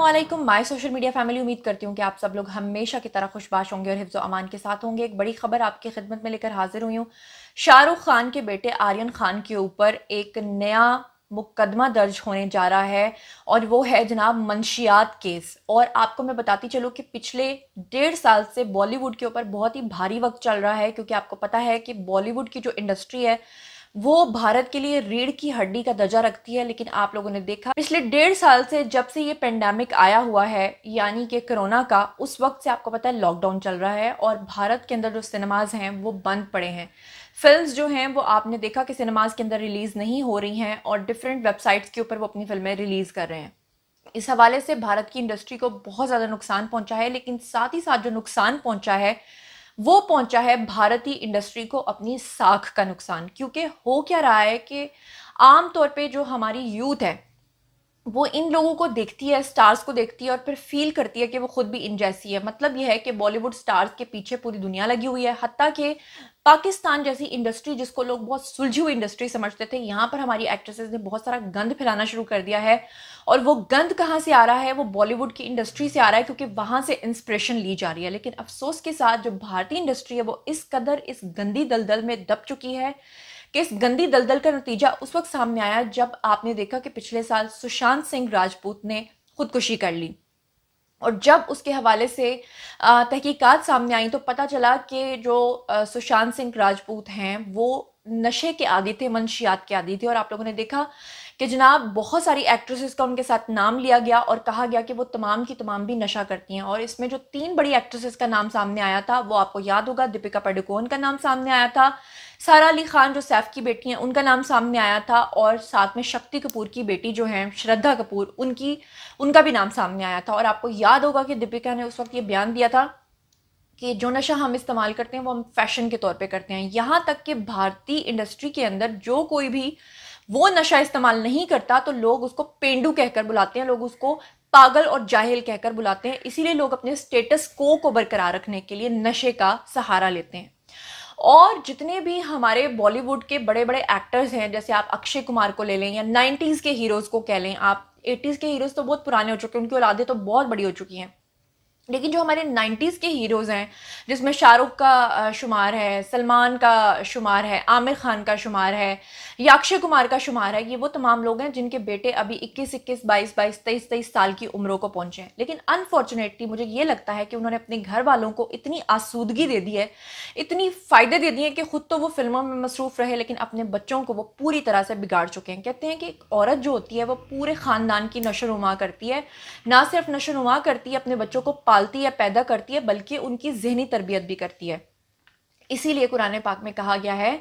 अस्सलामुअलैकुम my social media family. उम्मीद करती हूँ कि आप सब लोग हमेशा की तरह खुशबाश होंगे और हिफ्ज़ अमान के साथ होंगे। एक बड़ी खबर आपकी खिदमत में लेकर हाजिर हुई हूँ। शाहरुख खान के बेटे आर्यन खान के ऊपर एक नया मुकदमा दर्ज होने जा रहा है और वो है जनाब मंशियात केस। और आपको मैं बताती चलूँ कि पिछले 1.5 साल से बॉलीवुड के ऊपर बहुत ही भारी वक्त चल रहा है, क्योंकि आपको पता है कि बॉलीवुड की जो इंडस्ट्री है वो भारत के लिए रीढ़ की हड्डी का दर्जा रखती है। लेकिन आप लोगों ने देखा पिछले 1.5 साल से, जब से ये पेंडेमिक आया हुआ है यानी कि कोरोना का, उस वक्त से आपको पता है लॉकडाउन चल रहा है और भारत के अंदर जो सिनेमाज हैं वो बंद पड़े हैं। फिल्म्स जो हैं वो आपने देखा कि सिनेमाज के अंदर रिलीज नहीं हो रही हैं और डिफरेंट वेबसाइट्स के ऊपर वो अपनी फिल्में रिलीज कर रहे हैं। इस हवाले से भारत की इंडस्ट्री को बहुत ज़्यादा नुकसान पहुंचा है, लेकिन साथ ही साथ जो नुकसान पहुंचा है वो पहुंचा है भारतीय इंडस्ट्री को अपनी साख का नुकसान। क्योंकि हो क्या रहा है कि आम तौर पे जो हमारी यूथ है वो इन लोगों को देखती है, स्टार्स को देखती है और फिर फील करती है कि वो खुद भी इन जैसी है। मतलब यह है कि बॉलीवुड स्टार्स के पीछे पूरी दुनिया लगी हुई है। हत्ता कि पाकिस्तान जैसी इंडस्ट्री जिसको लोग बहुत सुलझी हुई इंडस्ट्री समझते थे, यहाँ पर हमारी एक्ट्रेसेस ने बहुत सारा गंद फैलाना शुरू कर दिया है। और वो गंद कहाँ से आ रहा है? वो बॉलीवुड की इंडस्ट्री से आ रहा है, क्योंकि वहां से इंस्पिरेशन ली जा रही है। लेकिन अफसोस के साथ जो भारतीय इंडस्ट्री है वो इस कदर इस गंदी दलदल में दब चुकी है कि इस गंदी दलदल का नतीजा उस वक्त सामने आया जब आपने देखा कि पिछले साल सुशांत सिंह राजपूत ने खुदकुशी कर ली। और जब उसके हवाले से तहकीकात सामने आई तो पता चला कि जो सुशांत सिंह राजपूत हैं वो नशे के आदी थे, मंशियात के आदी थे। और आप लोगों ने देखा कि जनाब बहुत सारी एक्ट्रेसेस का उनके साथ नाम लिया गया और कहा गया कि वो तमाम की तमाम भी नशा करती हैं। और इसमें जो 3 बड़ी एक्ट्रेसेस का नाम सामने आया था वो आपको याद होगा। दीपिका पादुकोण का नाम सामने आया था, सारा अली खान जो सैफ की बेटी हैं उनका नाम सामने आया था, और साथ में शक्ति कपूर की बेटी जो हैं श्रद्धा कपूर, उनका भी नाम सामने आया था। और आपको याद होगा कि दीपिका ने उस वक्त ये बयान दिया था कि जो नशा हम इस्तेमाल करते हैं वो हम फैशन के तौर पे करते हैं। यहाँ तक कि भारतीय इंडस्ट्री के अंदर जो कोई भी वो नशा इस्तेमाल नहीं करता तो लोग उसको पेंडू कहकर बुलाते हैं, लोग उसको पागल और जाहिल कहकर बुलाते हैं। इसीलिए लोग अपने स्टेटस को बरकरार रखने के लिए नशे का सहारा लेते हैं। और जितने भी हमारे बॉलीवुड के बड़े बड़े एक्टर्स हैं, जैसे आप अक्षय कुमार को ले लें या 90s के हीरोज को कह लें, आप 80s के हीरोज तो बहुत पुराने हो चुके हैं, उनकी औलादें तो बहुत बड़ी हो चुकी हैं, लेकिन जो हमारे 90s के हीरोज़ हैं जिसमें शाहरुख का शुमार है, सलमान का शुमार है, आमिर खान का शुमार है या अक्षय कुमार का शुमार है, ये वो तमाम लोग हैं जिनके बेटे अभी 21-21, 22-22, 23-23 साल की उम्रों को पहुंचे हैं। लेकिन अनफॉर्चुनेटली मुझे ये लगता है कि उन्होंने अपने घर वालों को इतनी आसूदगी दे दी है, इतनी फ़ायदे दे दिए कि खुद तो वो फिल्मों में मसरूफ़ रहे लेकिन अपने बच्चों को वो पूरी तरह से बिगाड़ चुके हैं। कहते हैं कि एक औरत जो होती है वो पूरे ख़ानदान की नशोनुमा करती है, ना सिर्फ नशोनुमा करती है, अपने बच्चों को पालती है, पैदा करती है, बल्कि उनकी ज़हनी तरबियत भी करती है। इसीलिए कुरान पाक में कहा गया है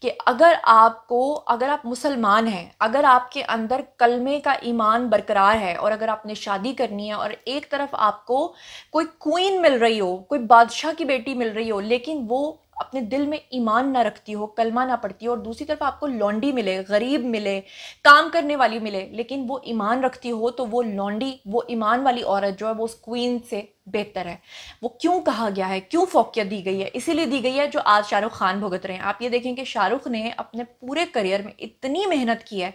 कि अगर आप मुसलमान हैं, अगर आपके अंदर कलमे का ईमान बरकरार है और अगर आपने शादी करनी है और एक तरफ आपको कोई क्वीन मिल रही हो, कोई बादशाह की बेटी मिल रही हो, लेकिन वो अपने दिल में ईमान ना रखती हो, कलमा ना पढ़ती हो, और दूसरी तरफ आपको लौंडी मिले, गरीब मिले, काम करने वाली मिले, लेकिन वो ईमान रखती हो, तो वो लौंडी, वो ईमान वाली औरत जो है वो उस क्वीन से बेहतर है। वो क्यों कहा गया है, क्यों फौकियत दी गई है? इसीलिए दी गई है जो आज शाहरुख खान भुगत रहे हैं। आप ये देखें कि शाहरुख ने अपने पूरे करियर में इतनी मेहनत की है।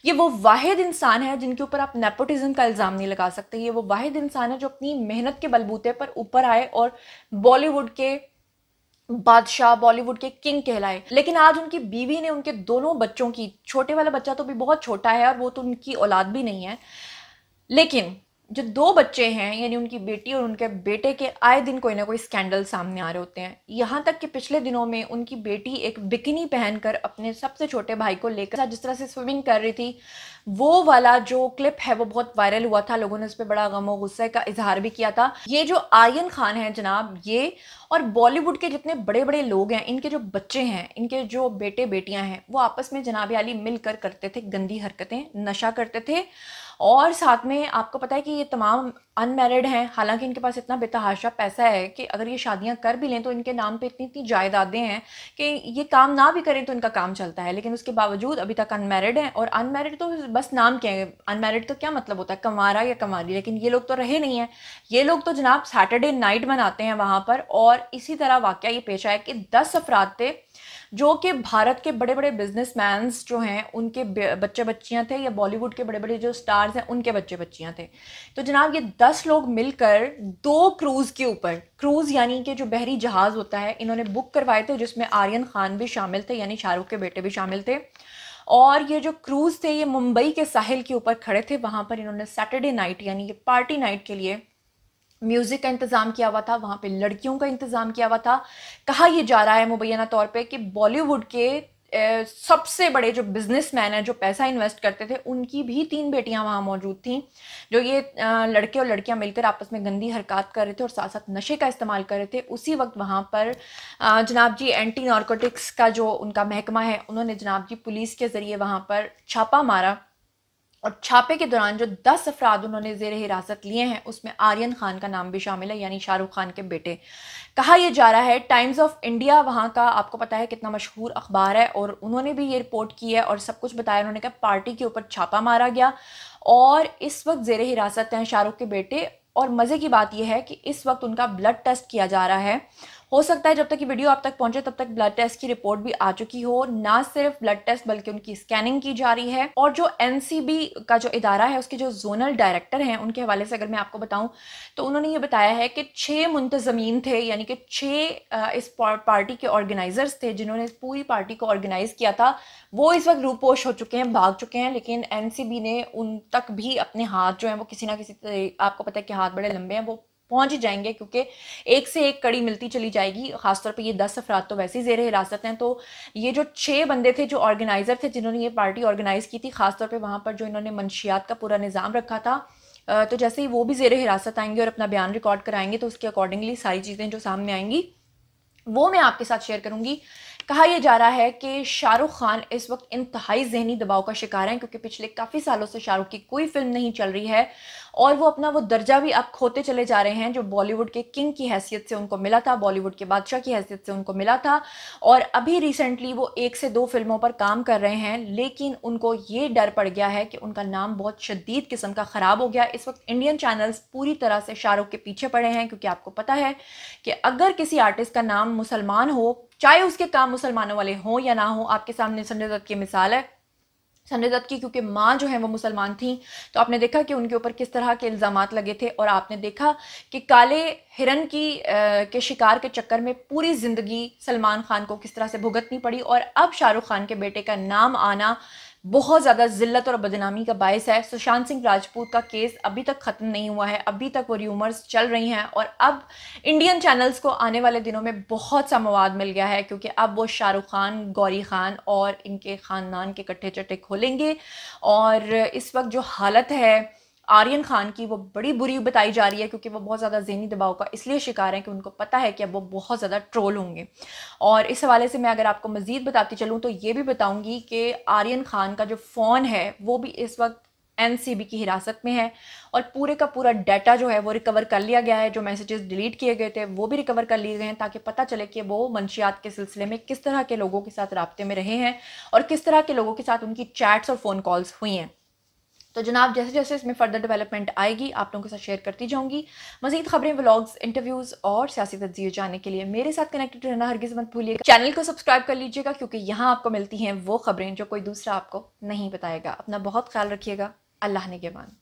ये वो वाहिद इंसान है जिनके ऊपर आप नेपोटिज्म का इल्ज़ाम नहीं लगा सकते। ये वो वाहिद इंसान है जो अपनी मेहनत के बलबूते पर ऊपर आए और बॉलीवुड के बादशाह, बॉलीवुड के किंग कहलाए। लेकिन आज उनकी बीवी ने उनके दोनों बच्चों की, छोटे वाला बच्चा तो भी बहुत छोटा है और वो तो उनकी औलाद भी नहीं है, लेकिन जो 2 बच्चे हैं यानी उनकी बेटी और उनके बेटे के आए दिन कोई ना कोई स्कैंडल सामने आ रहे होते हैं। यहाँ तक कि पिछले दिनों में उनकी बेटी एक बिकिनी पहनकर अपने सबसे छोटे भाई को लेकर जिस तरह से स्विमिंग कर रही थी, वो वाला जो क्लिप है वो बहुत वायरल हुआ था। लोगों ने उस पर बड़ा गम और गुस्से का इजहार भी किया था। ये जो आर्यन खान है जनाब, ये और बॉलीवुड के जितने बड़े बड़े लोग हैं, इनके जो बच्चे हैं, इनके जो बेटे बेटियां हैं, वो आपस में जनाब आली मिलकर करते थे गंदी हरकतें, नशा करते थे। और साथ में आपको पता है कि ये तमाम अनमैरिड हैं, हालांकि इनके पास इतना बेतहाशा पैसा है कि अगर ये शादियां कर भी लें तो इनके नाम पे इतनी इतनी जायदादें हैं कि ये काम ना भी करें तो इनका काम चलता है। लेकिन उसके बावजूद अभी तक अनमैरिड हैं। और अनमैरिड तो बस नाम क्या है, अनमैरिड तो क्या मतलब होता है, कंवारा या कंवारी। लेकिन ये लोग तो रहे नहीं हैं। ये लोग तो जनाब सैटरडे नाइट मनाते हैं वहाँ पर। और इसी तरह वाकया ये पेश आया कि 10 अफराद थे जो कि भारत के बड़े बड़े बिजनेसमैन जो हैं उनके बच्चे बच्चियां थे, या बॉलीवुड के बड़े बड़े जो स्टार्स हैं उनके बच्चे बच्चियां थे। तो जनाब ये 10 लोग मिलकर 2 क्रूज़ के ऊपर, क्रूज़ यानी कि जो बहरी जहाज़ होता है, इन्होंने बुक करवाए थे, जिसमें आर्यन खान भी शामिल थे, यानी शाहरुख के बेटे भी शामिल थे। और ये जो क्रूज़ थे ये मुंबई के साहिल के ऊपर खड़े थे। वहाँ पर इन्होंने सैटरडे नाइट यानी कि पार्टी नाइट के लिए म्यूज़िक का इंतज़ाम किया हुआ था, वहाँ पे लड़कियों का इंतज़ाम किया हुआ था। कहा यह जा रहा है मुबैना तौर पे कि बॉलीवुड के सबसे बड़े जो बिजनेसमैन हैं, जो पैसा इन्वेस्ट करते थे, उनकी भी 3 बेटियां वहाँ मौजूद थीं, जो ये लड़के और लड़कियां मिलकर आपस में गंदी हरकत कर रहे थे और साथ साथ नशे का इस्तेमाल कर रहे थे। उसी वक्त वहाँ पर जनाब जी एंटी नारकोटिक्स का जो उनका महकमा है, उन्होंने जनाब जी पुलिस के ज़रिए वहाँ पर छापा मारा, और छापे के दौरान जो 10 अफराद उन्होंने ज़ेर हिरासत लिए हैं उसमें आर्यन खान का नाम भी शामिल है, यानी शाहरुख खान के बेटे। कहा यह जा रहा है, टाइम्स ऑफ इंडिया वहाँ का आपको पता है कितना मशहूर अखबार है, और उन्होंने भी ये रिपोर्ट की है और सब कुछ बताया। उन्होंने कहा पार्टी के ऊपर छापा मारा गया और इस वक्त ज़ेर हिरासत हैं शाहरुख के बेटे। और मज़े की बात यह है कि इस वक्त उनका ब्लड टेस्ट किया जा रहा है। हो सकता है जब तक ये वीडियो आप तक पहुंचे तब तक ब्लड टेस्ट की रिपोर्ट भी आ चुकी हो। ना सिर्फ ब्लड टेस्ट बल्कि उनकी स्कैनिंग की जा रही है। और जो एनसीबी का जो इदारा है उसके जो जोनल डायरेक्टर हैं उनके हवाले से अगर मैं आपको बताऊं तो उन्होंने ये बताया है कि 6 मुंतजमीन थे, यानी कि 6 इस पार्टी के ऑर्गेनाइजर्स थे जिन्होंने इस पूरी पार्टी को ऑर्गेनाइज किया था। वो इस वक्त रूपोश हो चुके हैं, भाग चुके हैं, लेकिन एनसीबी ने उन तक भी अपने हाथ जो हैं वो किसी ना किसी, आपको पता है कि हाथ बड़े लंबे हैं, वो पहुंच ही जाएंगे, क्योंकि एक से एक कड़ी मिलती चली जाएगी। खासतौर पे ये 10 अफराद तो वैसे ही ज़ेर हिरासत हैं। तो ये जो 6 बंदे थे जो ऑर्गेनाइजर थे जिन्होंने ये पार्टी ऑर्गेनाइज की थी, खासतौर पे वहाँ पर जो इन्होंने मंशियात का पूरा निज़ाम रखा था, तो जैसे ही वो भी ज़ेर हिरासत आएंगे और अपना बयान रिकॉर्ड कराएंगे तो उसके अकॉर्डिंगली सारी चीज़ें जो सामने आएंगी वो मैं आपके साथ शेयर करूंगी। कहा यह जा रहा है कि शाहरुख खान इस वक्त इंतहाई जहनी दबाव का शिकार हैं, क्योंकि पिछले काफ़ी सालों से शाहरुख की कोई फिल्म नहीं चल रही है और वो अपना वो दर्जा भी अब खोते चले जा रहे हैं जो बॉलीवुड के किंग की हैसियत से उनको मिला था, बॉलीवुड के बादशाह की हैसियत से उनको मिला था। और अभी रिसेंटली वो 1 से 2 फिल्मों पर काम कर रहे हैं, लेकिन उनको ये डर पड़ गया है कि उनका नाम बहुत शदीद किस्म का ख़राब हो गया। इस वक्त इंडियन चैनल्स पूरी तरह से शाहरुख के पीछे पड़े हैं, क्योंकि आपको पता है कि अगर किसी आर्टिस्ट का नाम मुसलमान हो, चाहे उसके काम मुसलमानों वाले हों या ना हो, आपके सामने संजय दत्त की मिसाल है। संजय दत्त की क्योंकि माँ जो है वो मुसलमान थी, तो आपने देखा कि उनके ऊपर किस तरह के इल्ज़ामात लगे थे, और आपने देखा कि काले हिरन के शिकार के चक्कर में पूरी ज़िंदगी सलमान खान को किस तरह से भुगतनी पड़ी। और अब शाहरुख खान के बेटे का नाम आना बहुत ज़्यादा ज़िल्लत और बदनामी का बायस है। सुशांत सिंह राजपूत का केस अभी तक ख़त्म नहीं हुआ है, अभी तक वो र्यूमर्स चल रही हैं, और अब इंडियन चैनल्स को आने वाले दिनों में बहुत सा मवाद मिल गया है, क्योंकि अब वो शाहरुख खान, गौरी खान और इनके ख़ानदान के कट्ठे चट्टे खोलेंगे। और इस वक्त जो हालत है आर्यन खान की वो बड़ी बुरी बताई जा रही है, क्योंकि वो बहुत ज़्यादा ज़हनी दबाव का इसलिए शिकार हैं कि उनको पता है कि अब वो बहुत ज़्यादा ट्रोल होंगे। और इस हवाले से मैं अगर आपको मज़ीद बताती चलूँ तो ये भी बताऊँगी कि आर्यन खान का जो फ़ोन है वो भी इस वक्त एनसीबी की हिरासत में है, और पूरे का पूरा डाटा जो है वो रिकवर कर लिया गया है। जो मैसेजेस डिलीट किए गए थे वो भी रिकवर कर लिए गए हैं, ताकि पता चले कि वो मंशियात के सिलसिले में किस तरह के लोगों के साथ राब्ते में रहे हैं और किस तरह के लोगों के साथ उनकी चैट्स और फ़ोन कॉल्स हुई हैं। तो जनाब जैसे जैसे इसमें फर्दर डेवलपमेंट आएगी आप लोगों के साथ शेयर करती जाऊंगी। मज़ीद खबरें, व्लॉग्स, इंटरव्यूज़ और सियासी तज्ज़िये जानने के लिए मेरे साथ कनेक्टेड रहना हरगिज़ मत भूलिएगा। चैनल को सब्सक्राइब कर लीजिएगा, क्योंकि यहाँ आपको मिलती हैं वो खबरें जो कोई दूसरा आपको नहीं बताएगा। अपना बहुत ख्याल रखिएगा। अल्लाह निगहबान।